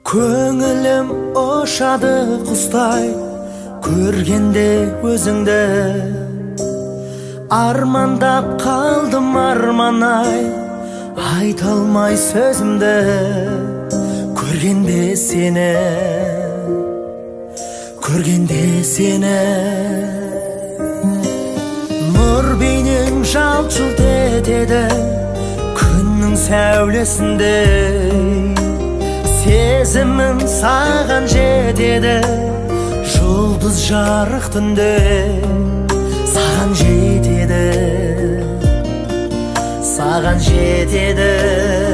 Көңілім ошады құстай, көргенде өзіңді. Армандап қалдым арманай, айта алмай сөзімді. Көргенде сені, көргенде сені. Нұр бейнең жалт-жұлт етеді, күннің сәулесінде. Сезімім саған жетеді, жұлдыз жарық түнде. Саған жетеді, саған жетеді.